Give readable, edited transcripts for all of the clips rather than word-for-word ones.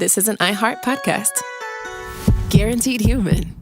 this is an iHeart podcast. Guaranteed human.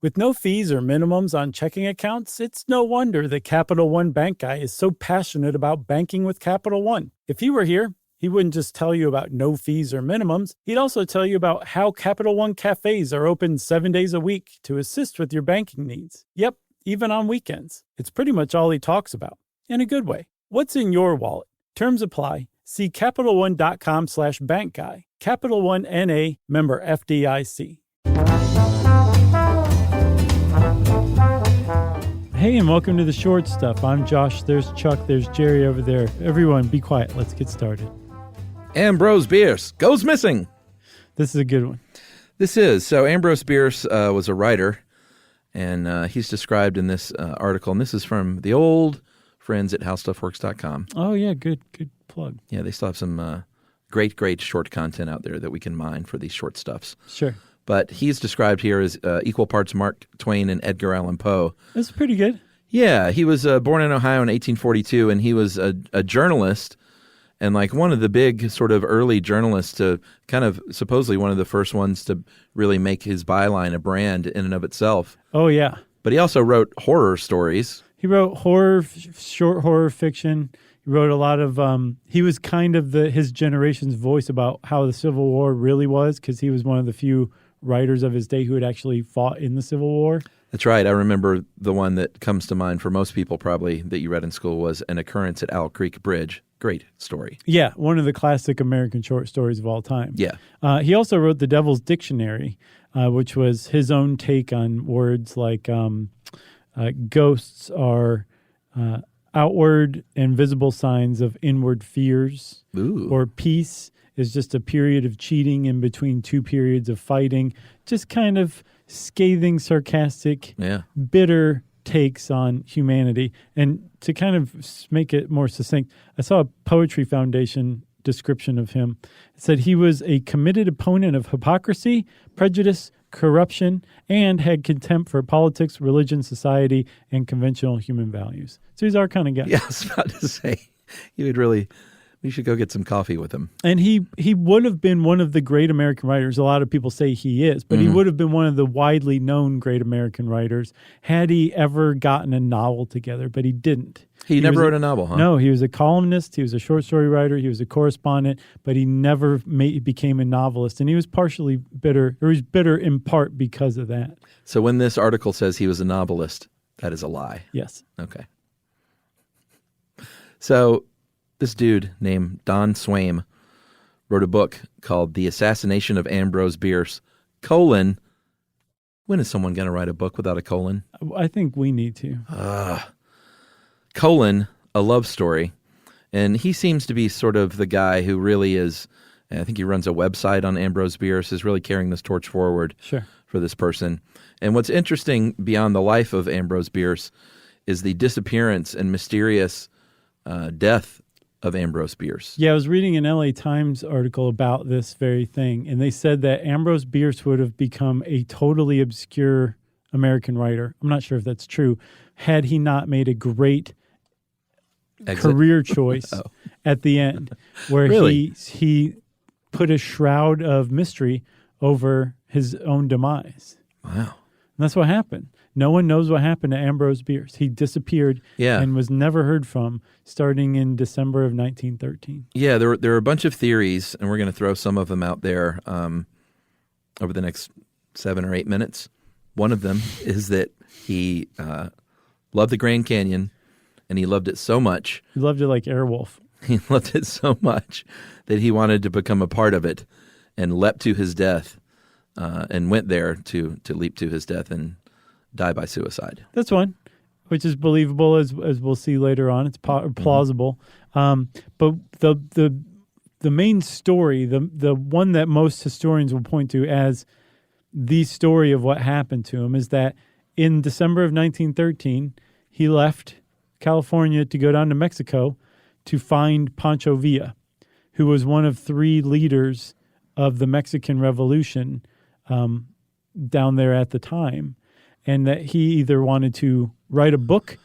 With no fees or minimums on checking accounts, it's no wonder that Capital One Bank Guy is so passionate about banking with Capital One. If he were here, he wouldn't just tell you about no fees or minimums. He'd also tell you about how Capital One cafes are open 7 days a week to assist with your banking needs. Yep, even on weekends. It's pretty much all he talks about, in a good way. What's in your wallet? Terms apply. See CapitalOne.com/bankguy. Capital One N.A., member FDIC. Hey, and welcome to The Short Stuff. I'm Josh. There's Chuck. There's Jerry over there. Everyone, be quiet. Let's get started. Ambrose Bierce goes missing. This is a good one. This is. So Ambrose Bierce was a writer, and he's described in this article, and this is from the old friends at howstuffworks.com. Oh, yeah, good plug. Yeah, they still have some great short content out there that we can mine for these short stuffs. Sure. But he's described here as equal parts Mark Twain and Edgar Allan Poe. That's pretty good. Yeah, he was born in Ohio in 1842, and he was a journalist, and like one of the big sort of early journalists to kind of supposedly one of the first ones to really make his byline a brand in and of itself. Oh, yeah. But he also wrote horror stories. He wrote short horror fiction. He wrote a lot of, he was kind of his generation's voice about how the Civil War really was, because he was one of the few writers of his day who had actually fought in the Civil War. That's right. I remember the one that comes to mind for most people probably that you read in school was An Occurrence at Owl Creek Bridge. Great story. Yeah, one of the classic American short stories of all time. Yeah. He also wrote The Devil's Dictionary, which was his own take on words like ghosts are outward and visible signs of inward fears. Ooh. Or peace is just a period of cheating in between two periods of fighting. Just kind of scathing, sarcastic, bitter takes on humanity. And to kind of make it more succinct, I saw a Poetry Foundation description of him. It said he was a committed opponent of hypocrisy, prejudice, corruption, and had contempt for politics, religion, society, and conventional human values. So he's our kind of guy. Yeah, I was about to say, we should go get some coffee with him. And he would have been one of the great American writers. A lot of people say he is, but he would have been one of the widely known great American writers had he ever gotten a novel together, but he didn't. He never wrote a novel, huh? No, he was a columnist, he was a short story writer, he was a correspondent, but he never became a novelist. And he was partially bitter, or he was bitter in part because of that. So when this article says he was a novelist, that is a lie. Yes. Okay. So this dude named Don Swaim wrote a book called The Assassination of Ambrose Bierce, : when is someone going to write a book without a colon? I think we need to. A love story. And he seems to be sort of the guy who really is, I think he runs a website on Ambrose Bierce, is really carrying this torch forward for this person. And what's interesting beyond the life of Ambrose Bierce is the disappearance and mysterious death of Ambrose Bierce. Yeah, I was reading an LA Times article about this very thing, and they said that Ambrose Bierce would have become a totally obscure American writer. I'm not sure if that's true, had he not made a great career choice at the end, where he put a shroud of mystery over his own demise. Wow. And that's what happened. No one knows what happened to Ambrose Bierce. He disappeared and was never heard from starting in December of 1913. Yeah, there are a bunch of theories, and we're going to throw some of them out there over the next 7 or 8 minutes. One of them is that he loved the Grand Canyon, and he loved it so much. He loved it like Airwolf. He loved it so much that he wanted to become a part of it and leapt to his death and went there to leap to his death and die by suicide. That's one, which is believable as we'll see later on. It's plausible. But the main story, the one that most historians will point to as the story of what happened to him is that in December of 1913, he left California to go down to Mexico to find Pancho Villa, who was one of 3 leaders of the Mexican Revolution down there at the time. And that he either wanted to write a book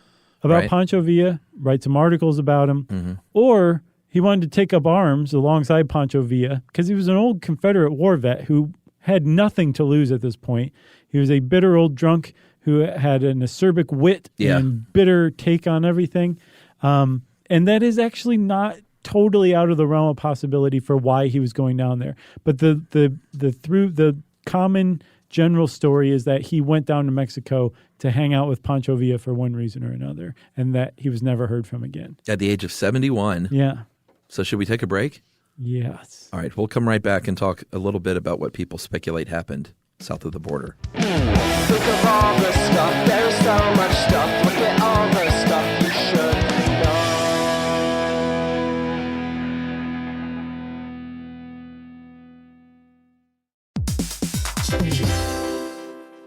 about Pancho Villa, write some articles about him, or He wanted to take up arms alongside Pancho Villa because he was an old Confederate war vet who had nothing to lose at this point. He was a bitter old drunk who had an acerbic wit and bitter take on everything. And that is actually not totally out of the realm of possibility for why he was going down there. But the common general story is that he went down to Mexico to hang out with Pancho Villa for one reason or another, and that he was never heard from again. At the age of 71. Yeah. So should we take a break? Yes. All right, we'll come right back and talk a little bit about what people speculate happened south of the border. Look at all the stuff, there's so much stuff. Look at all the stuff you should know.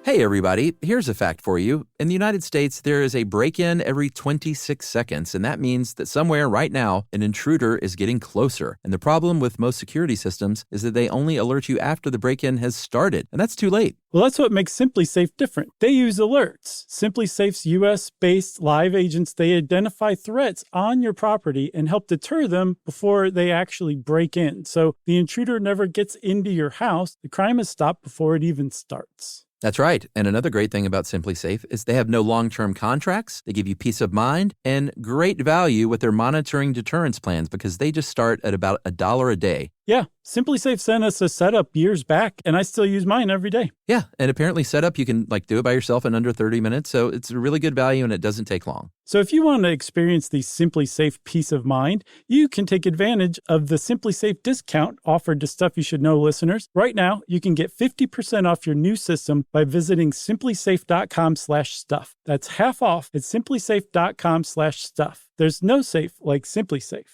Hey, everybody. Here's a fact for you. In the United States, there is a break-in every 26 seconds, and that means that somewhere right now, an intruder is getting closer. And the problem with most security systems is that they only alert you after the break-in has started, and that's too late. Well, that's what makes SimpliSafe different. They use alerts. SimpliSafe's U.S.-based live agents, they identify threats on your property and help deter them before they actually break in. So the intruder never gets into your house. The crime is stopped before it even starts. That's right. And another great thing about SimpliSafe is they have no long-term contracts. They give you peace of mind and great value with their monitoring deterrence plans because they just start at about $1 a day. Yeah, SimpliSafe sent us a setup years back, and I still use mine every day. Yeah, and apparently setup, you can do it by yourself in under 30 minutes, so it's a really good value and it doesn't take long. So if you want to experience the SimpliSafe peace of mind, you can take advantage of the SimpliSafe discount offered to Stuff You Should Know listeners. Right now, you can get 50% off your new system by visiting simplisafe.com/stuff. That's half off at simplisafe.com/stuff. There's no safe like SimpliSafe.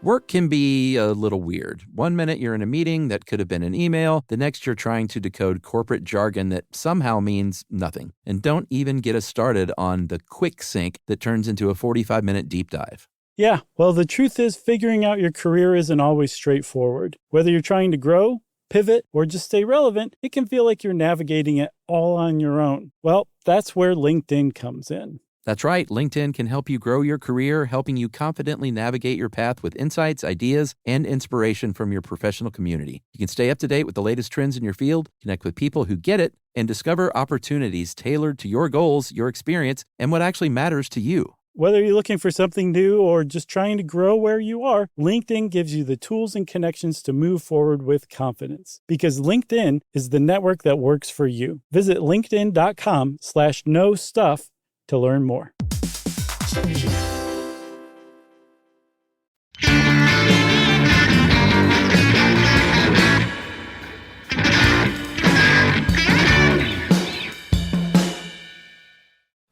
Work can be a little weird. One minute you're in a meeting that could have been an email. The next you're trying to decode corporate jargon that somehow means nothing. And don't even get us started on the quick sync that turns into a 45-minute deep dive. Yeah, well, the truth is figuring out your career isn't always straightforward. Whether you're trying to grow, pivot, or just stay relevant, it can feel like you're navigating it all on your own. Well, that's where LinkedIn comes in. That's right. LinkedIn can help you grow your career, helping you confidently navigate your path with insights, ideas, and inspiration from your professional community. You can stay up to date with the latest trends in your field, connect with people who get it, and discover opportunities tailored to your goals, your experience, and what actually matters to you. Whether you're looking for something new or just trying to grow where you are, LinkedIn gives you the tools and connections to move forward with confidence. Because LinkedIn is the network that works for you. Visit linkedin.com/knowstuff to learn more.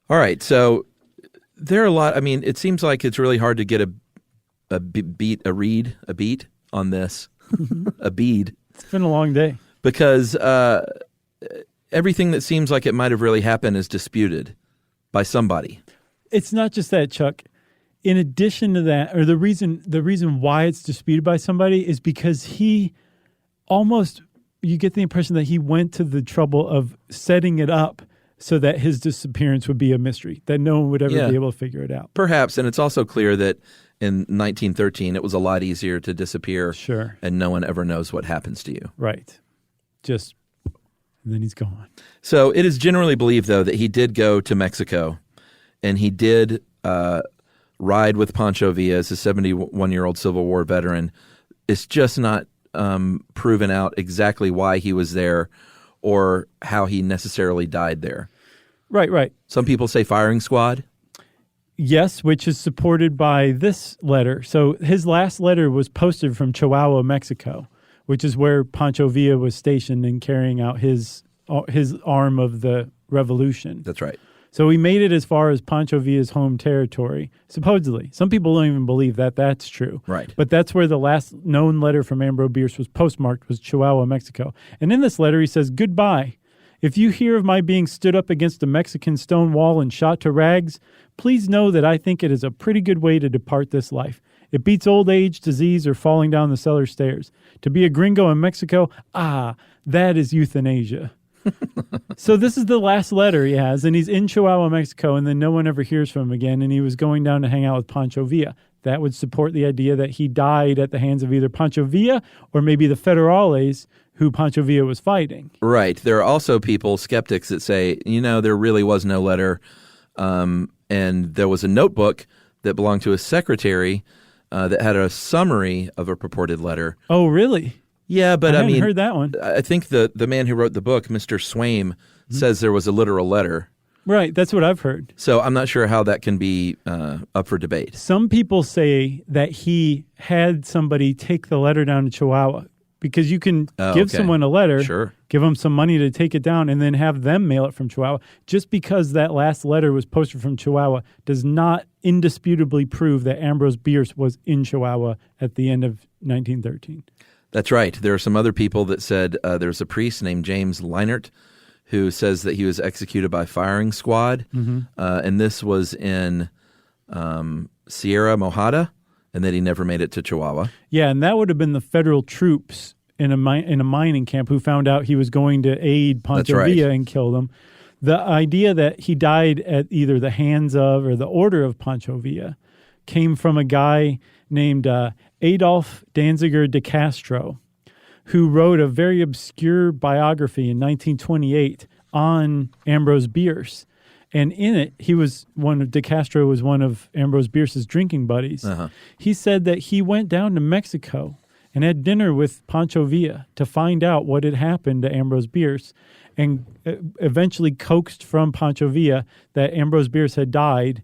All right, so there are a lot. I mean, it seems like it's really hard to get a beat on this, a bead. It's been a long day. Because everything that seems like it might have really happened is disputed by somebody. It's not just that, Chuck. In addition to that, or the reason why it's disputed by somebody is because you get the impression that he went to the trouble of setting it up so that his disappearance would be a mystery, that no one would ever be able to figure it out. Perhaps, and it's also clear that in 1913, it was a lot easier to disappear. Sure. And no one ever knows what happens to you. Right. And then he's gone. So it is generally believed, though, that he did go to Mexico, and he did ride with Pancho Villa as a 71-year-old Civil War veteran. It's just not proven out exactly why he was there or how he necessarily died there. Right. Some people say firing squad. Yes, which is supported by this letter. So his last letter was posted from Chihuahua, Mexico, which is where Pancho Villa was stationed and carrying out his arm of the revolution. That's right. So he made it as far as Pancho Villa's home territory, supposedly. Some people don't even believe that that's true. Right. But that's where the last known letter from Ambrose Bierce was postmarked, was Chihuahua, Mexico. And in this letter, he says, "Goodbye. If you hear of my being stood up against a Mexican stone wall and shot to rags, please know that I think it is a pretty good way to depart this life. It beats old age, disease, or falling down the cellar stairs. To be a gringo in Mexico, that is euthanasia." So this is the last letter he has, and he's in Chihuahua, Mexico, and then no one ever hears from him again, and he was going down to hang out with Pancho Villa. That would support the idea that he died at the hands of either Pancho Villa or maybe the Federales who Pancho Villa was fighting. Right. There are also skeptics that say, there really was no letter, and there was a notebook that belonged to a secretary that had a summary of a purported letter. Oh, really? Yeah, but I haven't heard that one. I think the man who wrote the book, Mr. Swaim, says there was a literal letter. Right, that's what I've heard. So I'm not sure how that can be up for debate. Some people say that he had somebody take the letter down to Chihuahua because you can give someone a letter, sure, give them some money to take it down, and then have them mail it from Chihuahua. Just because that last letter was posted from Chihuahua does not indisputably prove that Ambrose Bierce was in Chihuahua at the end of 1913. That's right. There are some other people that said there's a priest named James Leinert who says that he was executed by firing squad, and this was in Sierra Mojada, and that he never made it to Chihuahua. Yeah, and that would have been the federal troops in a mining camp who found out he was going to aid Pancho Villa and killed him. The idea that he died at either the hands of or the order of Pancho Villa came from a guy named Adolf Danziger de Castro, who wrote a very obscure biography in 1928 on Ambrose Bierce. And in it, De Castro was one of Ambrose Bierce's drinking buddies. He said that he went down to Mexico and had dinner with Pancho Villa to find out what had happened to Ambrose Bierce, and eventually coaxed from Pancho Villa that Ambrose Bierce had died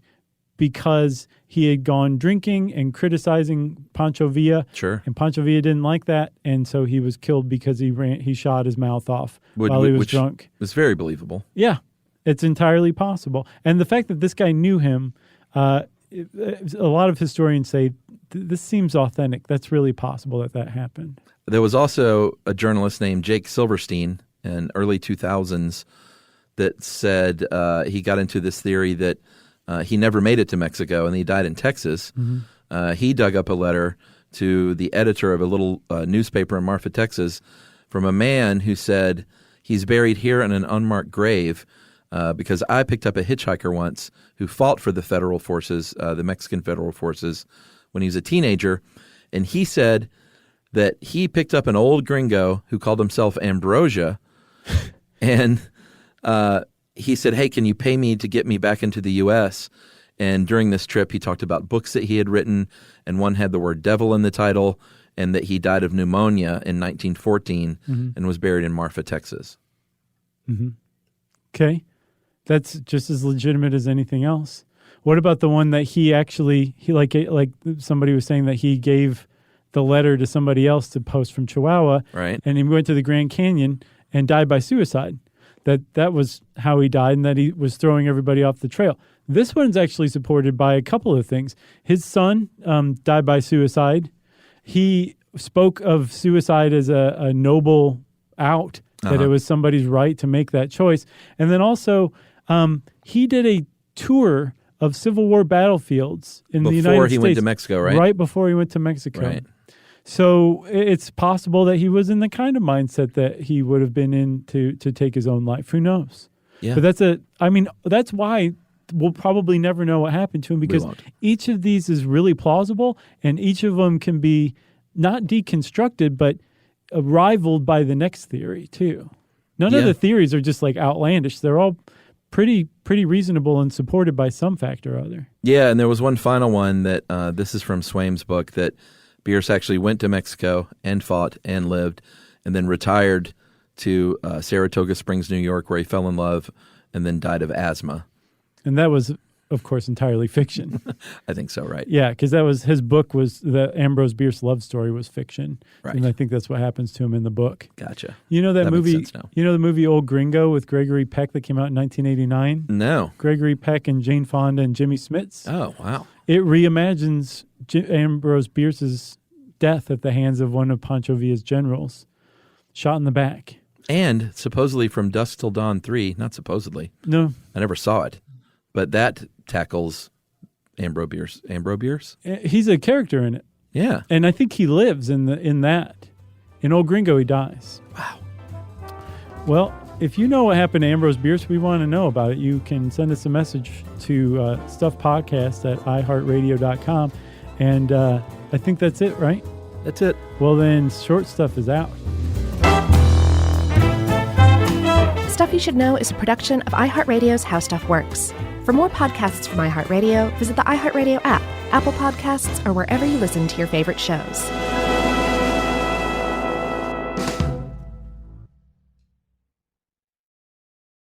because he had gone drinking and criticizing Pancho Villa. Sure. And Pancho Villa didn't like that, and so he was killed because he shot his mouth off while he was drunk. It's very believable. Yeah, it's entirely possible. And the fact that this guy knew him, a lot of historians say this seems authentic. That's really possible that happened. There was also a journalist named Jake Silverstein in early 2000s that said he got into this theory that he never made it to Mexico and he died in Texas. He dug up a letter to the editor of a little newspaper in Marfa, Texas, from a man who said, he's buried here in an unmarked grave because I picked up a hitchhiker once who fought for the federal forces, the Mexican federal forces, when he was a teenager. And he said that he picked up an old gringo who called himself Ambrosia. And he said, hey, can you pay me to get me back into the U.S.? And during this trip, he talked about books that he had written, and one had the word devil in the title, and that he died of pneumonia in 1914 and was buried in Marfa, Texas. Okay. That's just as legitimate as anything else. What about the one that he like somebody was saying that he gave the letter to somebody else to post from Chihuahua, right? And he went to the Grand Canyon and died by suicide. That was how he died, and that he was throwing everybody off the trail. This one's actually supported by a couple of things. His son died by suicide. He spoke of suicide as a noble out, that it was somebody's right to make that choice. And then also, he did a tour of Civil War battlefields in the United States. Before he went to Mexico, right? Right before he went to Mexico. Right. So it's possible that he was in the kind of mindset that he would have been in to take his own life. Who knows? Yeah. But that's why we'll probably never know what happened to him, because each of these is really plausible, and each of them can be not deconstructed, but rivaled by the next theory too. None of the theories are just like outlandish. They're all pretty reasonable and supported by some factor or other. Yeah, and there was one final one that this is from Swaim's book, that Bierce actually went to Mexico and fought and lived, and then retired to Saratoga Springs, New York, where he fell in love and then died of asthma. And that was, of course, entirely fiction. I think so, right? Yeah, because that was his book. Was the Ambrose Bierce love story was fiction, right? And I think that's what happens to him in the book. Gotcha. You know that movie? Makes sense now. You know the movie Old Gringo with Gregory Peck that came out in 1989? No. Gregory Peck and Jane Fonda and Jimmy Smits. Oh, wow. It reimagines Ambrose Bierce's death at the hands of one of Pancho Villa's generals, shot in the back. And supposedly from Dusk Till Dawn 3, not supposedly. No. I never saw it. But that tackles Ambrose Bierce. Ambrose Bierce? He's a character in it. Yeah. And I think he lives in that. In Old Gringo, he dies. Wow. Well, if you know what happened to Ambrose Bierce, we want to know about it. You can send us a message to stuffpodcast@iheartradio.com. And I think that's it, right? That's it. Well, then, Short Stuff is out. Stuff You Should Know is a production of iHeartRadio's How Stuff Works. For more podcasts from iHeartRadio, visit the iHeartRadio app, Apple Podcasts, or wherever you listen to your favorite shows.